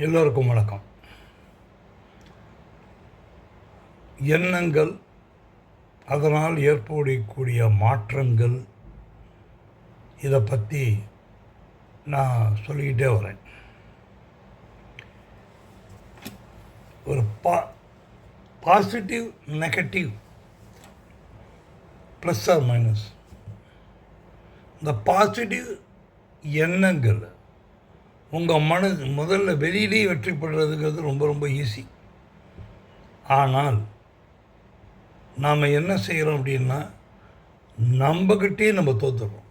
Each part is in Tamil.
எல்லோருக்கும் வணக்கம். எண்ணங்கள், அதனால் ஏற்படக்கூடிய மாற்றங்கள், இதை பற்றி நான் சொல்லிக்கிட்டே வரேன். ஒரு positive, negative, plus or minus. இந்த பாசிட்டிவ் எண்ணங்கள் உங்கள் முதல்ல வெளியிலேயே வெற்றி பெறுறதுங்கிறது ரொம்ப ரொம்ப ஈஸி. ஆனால் நாம் என்ன செய்கிறோம் அப்படின்னா, நம்மக்கிட்டே நம்ம தோற்றுறோம்.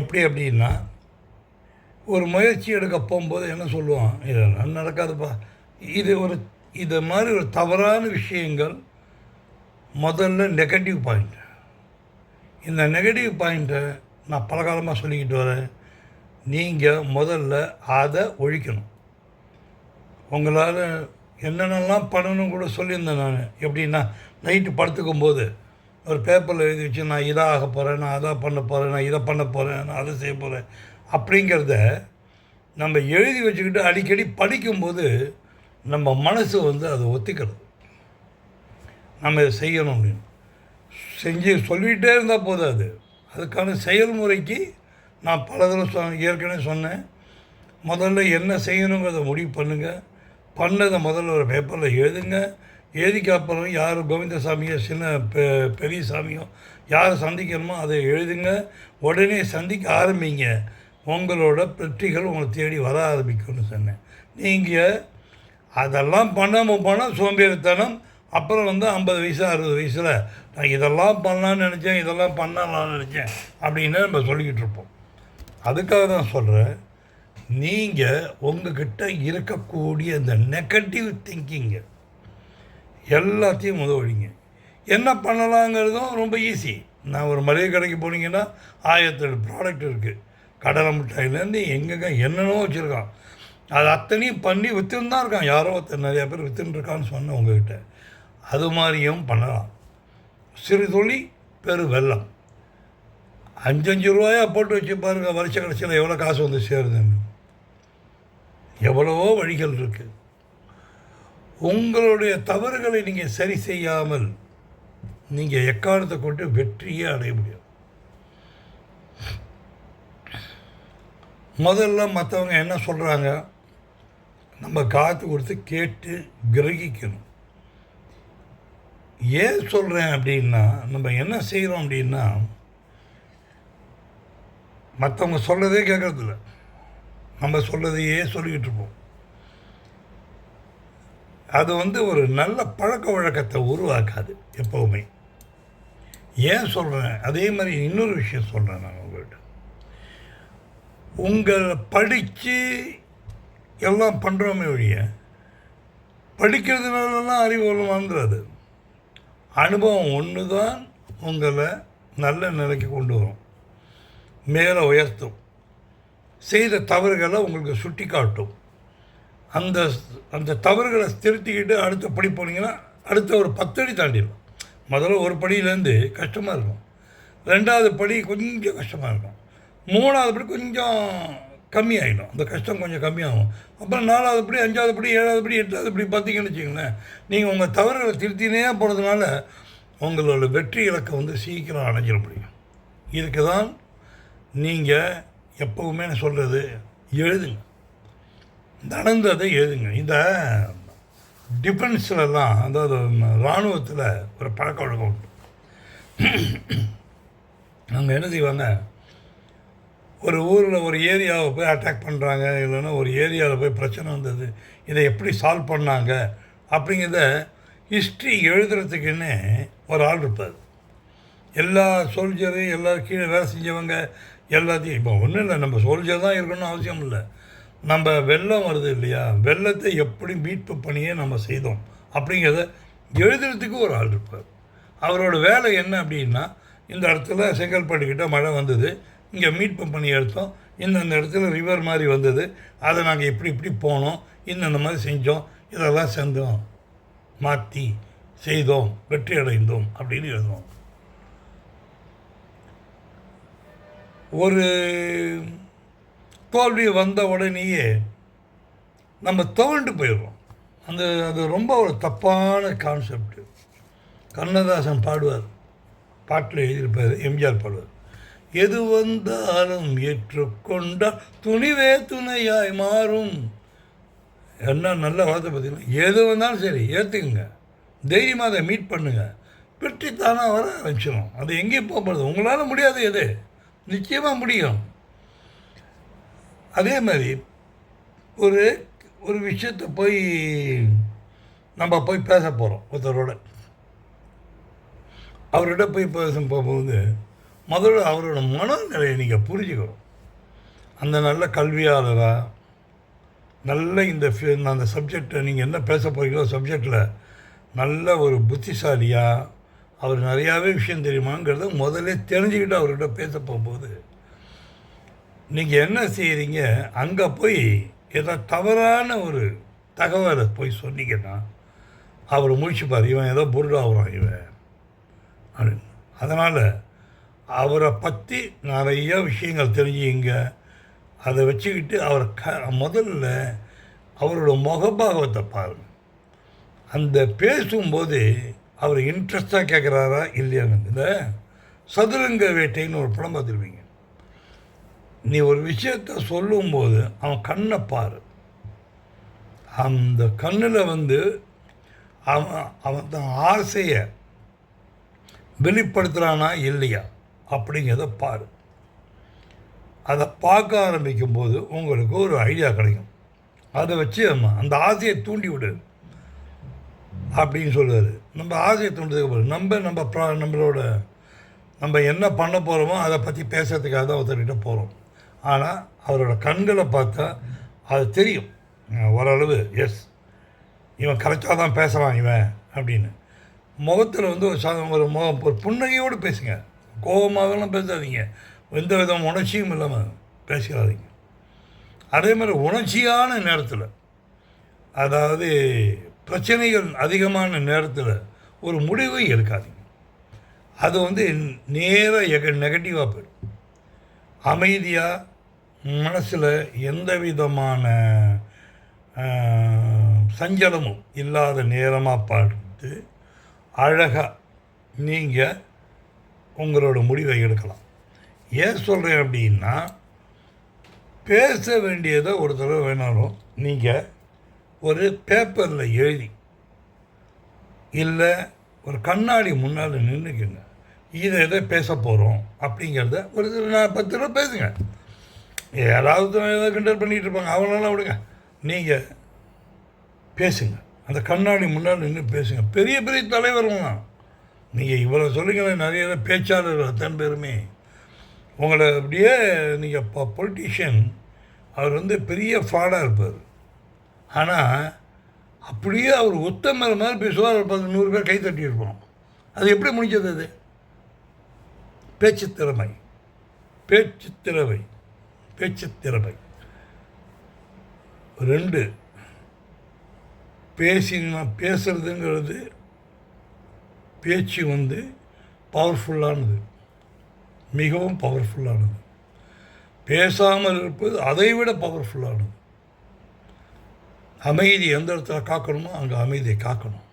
எப்படி அப்படின்னா, ஒரு முயற்சி எடுக்க போகும்போது என்ன சொல்லுவோம், இதெல்லாம் நடக்காதுப்பா, இது மாதிரி ஒரு தவறான விஷயங்கள் முதல்ல நெகட்டிவ் பாயிண்ட். இந்த நெகட்டிவ் பாயிண்ட்டை நான் பல காலமாக சொல்லிக்கிட்டு வரேன். நீங்கள் முதல்ல அதை ஒழிக்கணும். உங்களால் என்னென்னலாம் பண்ணணும் கூட சொல்லியிருந்தேன் நான். எப்படின்னா, நைட்டு படுத்துக்கும்போது ஒரு பேப்பரில் எழுதி வச்சு, நான் இதாக ஆக போகிறேன், நான் அதை பண்ண போகிறேன், நான் இதை பண்ண போகிறேன், நான் அதை செய்ய போகிறேன் அப்படிங்கிறத நம்ம எழுதி வச்சுக்கிட்டு அடிக்கடி படிக்கும்போது நம்ம மனசு அதை ஒத்திக்கிறது. நம்ம இதை செய்யணும் அப்படின்னு செஞ்சு சொல்லிகிட்டே இருந்தால் போதாது. அதுக்கான செயல்முறைக்கு நான் பல தடவை ஏற்கனவே சொன்னேன். முதல்ல என்ன செய்யணுங்கிறத முடிவு பண்ணுங்கள். பண்ணதை முதல்ல ஒரு பேப்பரில் எழுதுங்க. எழுதிக்கு அப்புறம் யார் கோவிந்தசாமியோ சின்ன பெரிய சாமியோ யார் சந்திக்கணுமோ அதை எழுதுங்க. உடனே சந்திக்க ஆரம்பிங்க. உங்களோட வெற்றிகள் உங்களை தேடி வர ஆரம்பிக்கும்னு சொன்னேன். நீங்கள் அதெல்லாம் பண்ணாமல் போனால் சோம்பேறித்தனம். அப்புறம் 50 வயசு 60 வயசில் நான் இதெல்லாம் பண்ணலான்னு நினச்சேன், இதெல்லாம் பண்ணலான்னு நினச்சேன் அப்படின்னு நம்ம சொல்லிக்கிட்டு இருப்போம். அதுக்காக தான் சொல்கிறேன், நீங்கள் உங்கள்கிட்ட இருக்கக்கூடிய இந்த நெகட்டிவ் திங்கிங்கு எல்லாத்தையும் ஒழிங்க. என்ன பண்ணலாங்கிறதும் ரொம்ப ஈஸி. நான் ஒரு மளிகை கடைக்கு போனீங்கன்னா 1008 ப்ராடக்ட் இருக்குது. கடலை மிட்டாயிலேருந்து எங்கெங்க என்னென்னோ வச்சுருக்கான். அது அத்தனையும் பண்ணி விற்றுன்னு தான் இருக்கான். யாரோ நிறையா பேர் விற்றுன்ட்ருக்கான்னு சொன்னேன் உங்கள்கிட்ட. அது மாதிரியும் பண்ணலாம். சிறு துளி பெரு வெள்ளம். 5 ரூபாயா போட்டு வச்சு பாருங்கள், வருஷ கடைசியில் எவ்வளோ காசு வந்து சேருதுன்னு. எவ்வளவோ வழிகள் இருக்குது. உங்களுடைய தவறுகளை நீங்கள் சரி செய்யாமல் நீங்கள் எக்காரணத்தை கொண்டு வெற்றியே அடைய முடியாது. முதல்ல மற்றவங்க என்ன சொல்கிறாங்க நம்ம காத்து கொடுத்து கேட்டு கிரகிக்கணும். ஏன் சொல்கிறேன் அப்படின்னா, நம்ம என்ன செய்கிறோம் அப்படின்னா, மற்றவங்க சொல்கிறதே கேட்குறதில்ல, நம்ம சொல்கிறதையே சொல்லிக்கிட்டு இருப்போம். அது ஒரு நல்ல பழக்க வழக்கத்தை உருவாக்காது எப்போவுமே. ஏன் சொல்கிறேன், அதே மாதிரி இன்னொரு விஷயம் சொல்கிறேன் நான் உங்கள்கிட்ட. உங்களை படித்து எல்லாம் பண்ணுறோமே ஒழிய, படிக்கிறதுனாலலாம் அறிவு வந்துடாது. அனுபவம் ஒன்று தான் உங்களை நல்ல நிலைக்கு கொண்டு வரும், மேலே உயர்த்தும். செய்த தவறுகளை உங்களுக்கு சுட்டி காட்டும். அந்த தவறுகளை திருத்திக்கிட்டு அடுத்த படி போனீங்கன்னா அடுத்த ஒரு 10 அடி தாண்டிடும். முதல்ல ஒரு படியிலேருந்து கஷ்டமாக இருக்கும், 2வது படி கொஞ்சம் கஷ்டமாக இருக்கும், 3வது படி கொஞ்சம் கம்மியாகிடும், அந்த கஷ்டம் கொஞ்சம் கம்மியாகும். அப்புறம் 4வது படி, 5வது படி, 7வது படி, 8வது படி பார்த்தீங்கன்னு வச்சுக்கோங்களேன். நீங்கள் உங்கள் தவறுகளை திருத்தினே போகிறதுனால உங்களோட வெற்றி இலக்கை சீக்கிரம் அடைஞ்சிட முடியும். இதுக்கு தான் நீங்கள் எப்போவுமே நான் சொல்கிறது, எழுதுங்க, நடந்ததை எழுதுங்க. இந்த டிஃபென்ஸ்லலாம், அதாவது இராணுவத்தில் ஒரு பழக்க வழக்கம் உண்டு. அங்கே என்ன செய்வாங்க, ஒரு ஊரில் ஒரு ஏரியாவை போய் அட்டாக் பண்ணுறாங்க, இல்லைன்னா ஒரு ஏரியாவில் போய் பிரச்சனை வந்தது, இதை எப்படி சால்வ் பண்ணாங்க அப்படிங்கிறத ஹிஸ்ட்ரி எழுதுறதுக்குன்னே ஒரு ஆள் இருப்பார். எல்லா சோல்ஜரு, எல்லோரும் கீழே வேலை செஞ்சவங்க எல்லாத்தையும், இப்போ ஒன்றும் இல்லை, நம்ம சோல்ஜர் தான் இருக்கணும்னு அவசியம் இல்லை. நம்ம வெள்ளம் வருது இல்லையா, வெள்ளத்தை எப்படி மீட்பு பணியை நம்ம செய்தோம் அப்படிங்கிறத எழுதுறதுக்கு ஒரு ஆள் இருப்பார். அவரோட வேலை என்ன அப்படின்னா, இந்த இடத்துல செங்கல்பட்டுக்கிட்ட மழை வந்தது, இங்கே மீட்பு பண்ணி எடுத்தோம், இந்த இடத்துல ரிவர் மாதிரி வந்தது, அதை நாங்கள் இப்படி போனோம், இந்த மாதிரி செஞ்சோம், இதெல்லாம் செஞ்சோம், மாற்றி செய்தோம், வெற்றி அடைந்தோம் அப்படின்னு எழுதுவோம். ஒரு தோல்வி வந்த உடனேயே நம்ம துவண்டு போயிடுறோம். அது ரொம்ப ஒரு தப்பான கான்செப்டு. கண்ணதாசன் பாடுவார், பாட்டில் எழுதியிருப்பார், எம்ஜிஆர் பாடுவார், எது வந்தாலும் ஏற்றுக்கொண்டால் துணிவே துணையாய் மாறும். என்ன நல்ல வார்த்தை பார்த்தீங்கன்னா, எது வந்தாலும் சரி ஏற்றுக்குங்க, தைரியமாக அதை மீட் பண்ணுங்கள், வெற்றி தானாக வர ஆரம்பிச்சிடும். அது எங்கேயும் போகிறது, உங்களால் முடியாது எது நிச்சயமாக முடியும். அதே மாதிரி ஒரு ஒரு விஷயத்தை போய் நம்ம போய் பேச போகிறோம் ஒருத்தரோட, அவர்கிட்ட போய் பேச போகும்போது முதல்ல அவரோட மனநிலையை நீங்கள் புரிஞ்சுக்கணும். அந்த நல்ல கல்வியாளராக நல்ல அந்த சப்ஜெக்டை நீங்கள் என்ன பேச போகிறீங்களோ சப்ஜெக்டில் நல்ல ஒரு புத்திசாலியாக அவர் நிறையாவே விஷயம் தெரியுமாங்கிறத முதல்ல தெரிஞ்சுக்கிட்டு அவர்கிட்ட பேச போகும்போது நீங்கள் என்ன செய்கிறீங்க, அங்கே போய் ஏதோ தவறான ஒரு தகவலை போய் சொன்னீங்கன்னா அவர் முழிச்சுப்பார், இவன் ஏதோ பொருளாகிறான் இவன் அப்படின்னு. அதனால் அவரை பற்றி நிறைய விஷயங்கள் தெரிஞ்சுங்க. அதை வச்சுக்கிட்டு அவர் முதல்ல அவரோட முகபாவத்தை பாருங்கள். அந்த பேசும்போது அவர் இன்ட்ரெஸ்டாக கேட்குறாரா இல்லையான்னு. இந்த சதுரங்க வேட்டைன்னு ஒரு படம் பார்த்துருவீங்க. நீ ஒரு விஷயத்தை சொல்லும்போது அவன் கண்ணை பாரு, அந்த கண்ணில் அவன் தான் ஆசையை வெளிப்படுத்துகிறானா இல்லையா அப்படிங்கிறத பாரு. அதை பார்க்க ஆரம்பிக்கும்போது உங்களுக்கு ஒரு ஐடியா கிடைக்கும். அதை வச்சு அந்த ஆசையை தூண்டி விடு அப்படின்னு சொல்லுவார். நம்ம ஆசையை தூண்டுறதுக்கு போகிறோம், நம்ம என்ன பண்ண போகிறோமோ அதை பற்றி பேசுறதுக்காக தான் ஒருத்தர்கிட்ட போகிறோம். ஆனால் அவரோட கண்களை பார்த்தா அது தெரியும் ஓரளவு, எஸ் இவன் கரெக்டாக தான் பேசுகிறான் இவன் அப்படின்னு. முகத்தில் ஒரு புன்னகையோடு பேசுங்க, கோபமாகலாம் பேசாதீங்க, எந்த விதம் உணர்ச்சியும் இல்லாமல் பேசிடாதீங்க. அதே மாதிரி உணர்ச்சியான நேரத்தில், அதாவது பிரச்சனைகள் அதிகமான நேரத்தில் ஒரு முடிவை எடுக்காதீங்க. அது நேராக நெகட்டிவாக போயிடும். அமைதியாக மனசில் எந்த விதமான சஞ்சலமும் இல்லாத நேரமாக பார்த்து அழகாக நீங்கள் உங்களோட முடிவை எடுக்கலாம். ஏன் சொல்கிறேன் அப்படின்னா, பேச வேண்டியதை ஒரு தடவை வேணாலும் நீங்கள் ஒரு பேப்பரில் எழுதி இல்லை ஒரு கண்ணாடி முன்னால் நின்றுக்குங்க, இதை பேச போகிறோம் அப்படிங்கிறத ஒரு 10 ரூபா பேசுங்க. யாராவது ஏதாவது கிண்டல் பண்ணிகிட்டு இருப்பாங்க, அவங்களெல்லாம் விடுங்க, நீங்கள் பேசுங்க. அந்த கண்ணாடி முன்னால் நின்று பேசுங்க. பெரிய பெரிய தலைவர்கள்லாம் நீங்கள் இவ்வளோ சொல்லிங்களே, நிறைய பேச்சாளர்கள் அத்தனை பேருமே உங்களை அப்படியே நீங்கள் பொலிட்டீஷியன் அவர் பெரிய ஃப்ராடாக இருப்பார். ஆனால் அப்படியே அவர் உத்தமர் மாதிரி பேசுவார். 100 பேர் கைத்தட்டி இருப்போம். அது எப்படி முடிஞ்சது? அது பேச்சுத்திறமை. பேச்சுத்திறமை 2. பேசுறதுங்கிறது பேச்சு பவர்ஃபுல்லானது, மிகவும் பவர்ஃபுல்லானது. பேசாமல் இருப்பது அதை விட பவர்ஃபுல்லானது. அமைதி எந்த இடத்துல காக்கணுமோ அங்கே அமைதியை காக்கணும்.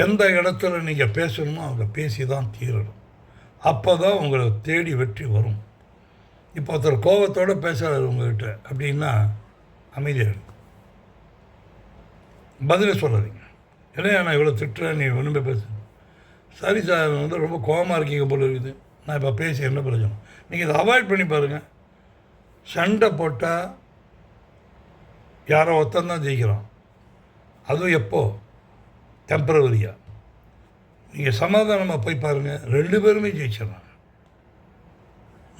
எந்த இடத்துல நீங்கள் பேசணுமோ அங்கே பேசி தான் தீரணும். அப்போ தான் உங்களை தேடி வெற்றி வரும். இப்போ ஒருத்தர் கோபத்தோடு பேசுகிறார் உங்கள்கிட்ட அப்படின்னா அமைதியாக இருக்கும், பதிலை சொல்லாதீங்க. ஏன்னா நான் இவ்வளோ திட்டுறேன், நீ ஒன்றுமே பேசு. சரி சார், ரொம்ப கோபமாக இருக்கீங்க போல இருக்குது, நான் இப்போ பேசி என்ன பிரயோஜனம்? நீங்கள் இதை அவாய்ட் பண்ணி பாருங்கள். சண்டை போட்டால் யாரோ ஒருத்தந்தான் ஜெயிக்கிறான். அதுவும் எப்போ? டெம்பரவரியாக. நீங்கள் சமாதானமாக போய் பாருங்கள், 2 பேருமே ஜெயிச்சிடறாங்க.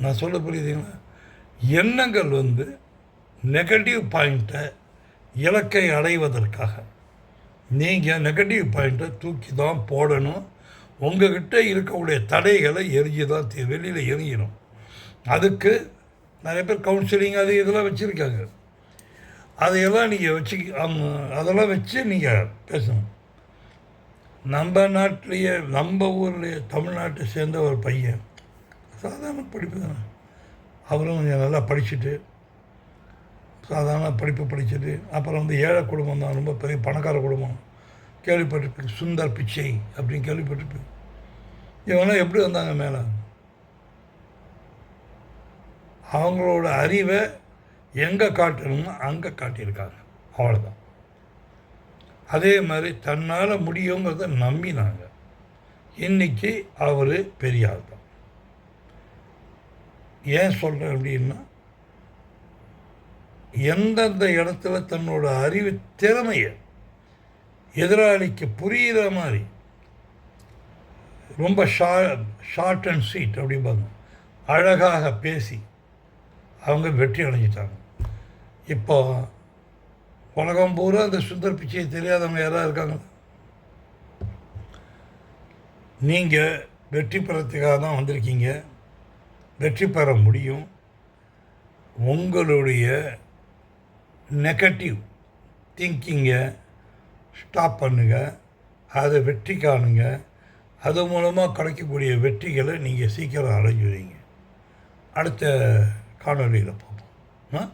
நான் சொல்ல புரியுதுங்களா? எண்ணங்கள் நெகட்டிவ் பாயிண்ட்டை இலக்கை அடைவதற்காக நீங்கள் நெகட்டிவ் பாயிண்ட்டை தூக்கி தான் போடணும். உங்கள்கிட்ட இருக்கக்கூடிய தடைகளை எரிஞ்சு தான் வெளியில் எரிஞ்சிடும். அதுக்கு நிறைய பேர் கவுன்சிலிங் அது இதெல்லாம் வச்சுருக்காங்க. அதையெல்லாம் நீங்கள் அதெல்லாம் வச்சு நீங்கள் பேசணும். நம்ம நாட்டிலேயே, நம்ம ஊர்லேயே, தமிழ்நாட்டை சேர்ந்த ஒரு பையன், சாதாரண படிப்பு தானே, அவரும் கொஞ்சம் நல்லா படிச்சுட்டு சாதாரண படிப்பு படிச்சுட்டு அப்புறம் வந்து ஏழை குடும்பம் தான், ரொம்ப பெரிய பணக்கார குடும்பம். கேள்விப்பட்டிருப்பீங்க, சுந்தர் பிச்சை அப்படின்னு கேள்விப்பட்டிருப்பீங்க. இவங்களாம் எப்படி வந்தாங்க மேலே? அவங்களோட அறிவை எங்கே காட்டணுமோ அங்கே காட்டியிருக்காங்க, அவ்வளோதான். அதே மாதிரி தன்னால் முடியுங்கிறத நம்பினாங்க. இன்றைக்கி அவர் பெரிய ஆள் தான். ஏன் சொல்கிறேன் அப்படின்னா, எந்தெந்த இடத்துல தன்னோட அறிவு திறமையை எதிராளிக்கு புரிகிற மாதிரி ரொம்ப ஷார்ட் அண்ட் ஸ்வீட் அப்படிம்பாங்க, அழகாக பேசி அவங்க வெற்றி அடைஞ்சிட்டாங்க. இப்போ உலகம் பூரா அந்த சுந்தர் பிச்சையை தெரியாதவங்க யாராவது இருக்காங்க? நீங்கள் வெற்றி பெறத்துக்காக தான் வந்திருக்கீங்க. வெற்றி பெற முடியும். உங்களுடைய நெகட்டிவ் திங்கிங்கை ஸ்டாப் பண்ணுங்கள், அதை வெற்றி காணுங்க. அது மூலமாக கிடைக்கக்கூடிய வெற்றிகளை நீங்கள் சீக்கிரம் அடைஞ்சுவீங்க. அடுத்த காணொலியில் பார்ப்போம்.